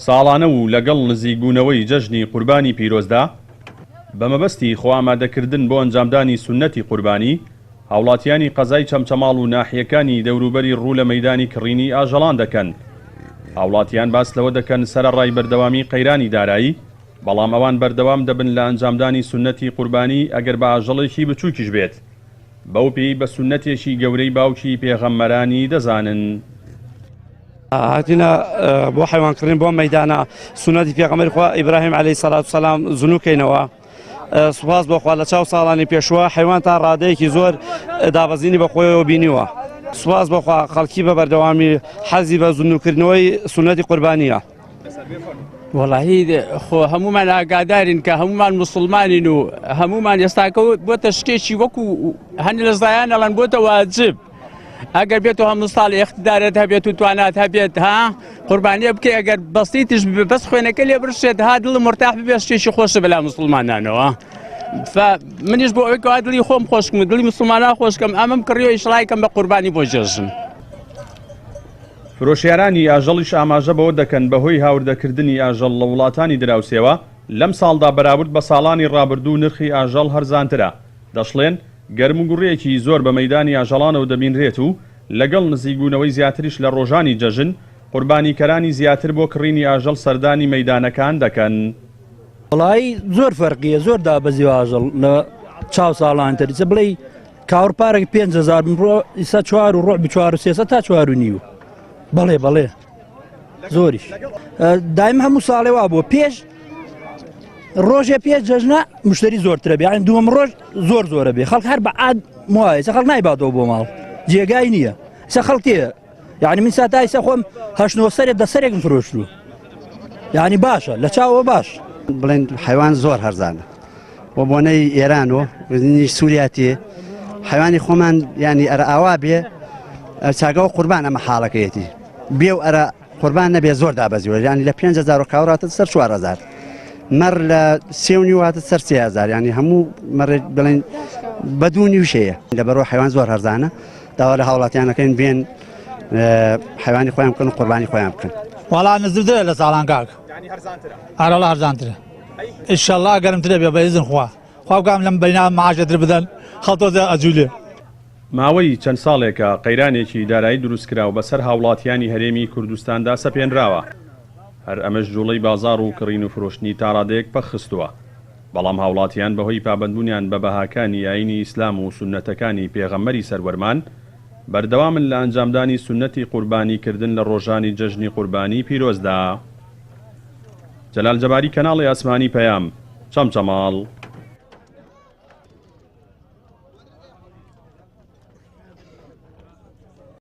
ساڵانە و لەگەڵ نزیکبوونەوەی جەژنی قوربانی پیرۆزدا بە مەبەستی خۆ ئامادەکردن بۆ ئەنجامدانی سونەتی قوربانی هاوڵاتیانی قەزای چەمچەماڵ و ناحیەکانی دەوروبەری ڕوو لە مەیدانی کڕینی ئاژەڵان دەکەن. هاوڵاتیان باس لەوە دەکەن سەرەڕای بەردەوامی قەیرانی دارایی، بەڵام ئەوان بەردەوام دەبن لە ئەنجامدانی سونەتی قوربانی ئەگەر بە ئاژەڵێکی بچووکیش بێت، بەو پێی بە سونەتێکی گەورەی باوکی پێغەمبەرانی دەزانن. هاتینا بۆ حیوانکردن بۆ مەیدانە سونەتی پێغەمبەری خوا ئیبراهیم عەلەیهی سەڵات و سەلام زنووکەینەوە. سوپاس بۆخوا لە چاو ساڵانی پێشوە حیوانتان ڕادەیەکی زۆر دابەزینی بە خۆیەوە بینیوە. سوپاس بۆخوا خەڵکی بە بەردەوامی حەزی بە زنووکردنەوەی سونەتی قوربانیە. وەڵاهی خۆ هەمومان ئاگادارین کە هەمومان موسڵمانین و هەمومان ئێستاکە بۆتە شتێکی وەکو هەند لە زایان ئەڵەن بۆتە واجب. ئەگەر بێتەوە هەموو ساڵی اختیارێت هەبێت و توانات هەبێت ها قوربانیە بکەی، ئەگەر بەستیتش بەس خوێنەکە لێ برشێت ها دڵ مرتاح ببێت شتێکی خۆشە بەلا موسڵمانانەوە. منیش بۆ ئەوەی کەوا دڵی خۆم خۆشکم دڵی موسڵمانان خۆشکەم ئەمەم کڕیەوە ئیشڵایکەم بە قوربانی بۆ جێژن. فرۆشیارانی ئاژەڵیش ئاماژە بەوە دەکەن بەهۆی هاوردەکردنی ئاژەڵ لە وڵاتانی دراوسێوە لەم ساڵدا بەراورد بە ساڵانی ڕابردوو نرخی ئاژەڵ هەرزانترە. دەشڵێن گەرم و گوڕێکی زۆر بە مەیدانی ئاژەڵانەوە دەبینرێت و لەگەڵ نزیکبوونەوەی زیاتریش لە ڕۆژانی جەژن قوربانیکەرانی زیاتر بۆ کڕینی ئاژەڵ سەردانی مەیدانەکان دەکەن. وڵایی زۆر فەرقیە، زۆر دابەزی ئاژەڵ لە چاو ساڵانتر چ بڵێ کاوەڕپارێک 5,000 بڕۆ ئیسا 4 و ڕۆع ب 4,300 تا 4,500. بەڵێ زۆریش دایم هەموو ساڵێ وا بووە پێش ڕۆژێ پێش جەژنە مشتری زۆرترە بێ، یعنی دووەم ڕۆژ زۆرە بێ، خەڵک هەر بە عاد وایە خەڵک نایباتەوە بۆ ماڵ جێگای نییە ئسا خەڵکێ، یعنی من ساتا ئیسا خۆم 8 سەرێک دەسەرێکم فرۆشتووە، یعنی باشە لە چاوە باش. بڵێن حیوان زۆر هەرزانە بۆ بۆنەی ئێران و سووریاتێ حیوانی خۆمان ینی ئەرە ئاوا بێ چاگەوە قوربان ئەمە حاڵەکەیەتی بێ و ئەرە قوربان نەبێ زۆر دابەزیوە، ینی لە 5,000 کاوڕاتە سەر 4,000 مەڕ لە 3,500 واتە سەر 3,000، ینی هەموو مەڕێ بڵێن بەدوونی وشەیە لەبەرەوە حیوان زۆر هەرزانە. داوا لە هاوڵاتیانەکەین بێن حیوانی خۆیان بکەن و قوربانی خۆیان بکەن. وەڵا نزمترە لە ساڵان کاک ئارەڵە هەرزانترە ئینشەڵڵا گەرمترە بێ بە ئیزن خوا بگام لەم بەینا مەعاشەتر بدەن خەڵتۆ ئەجوولێ. ماوەی چەند ساڵێکە قەیرانێکی دارایی دروستکرا و بەسەر هاوڵاتیانی هەرێمی کوردستاندا سەپێنراوە. هەر ئەمەش جوڵەی بازار و کڕین و فرۆشتنی تا ڕادەیەک پەخستووە، بەڵام هاوڵاتیان بەهۆی پابەندبوونیان بە بەهاکانی ئاینی ئیسلام و سونەتەکانی پێغەمبەری سەروەرمان بەردەوامن لە ئەنجامدانی سونەتی قوربانیکردن لە ڕۆژانی جەژنی قوربانی پیرۆزدا. جەلال جەباری، کەناڵی ئاسمانی پەیام، چەمچەماڵ.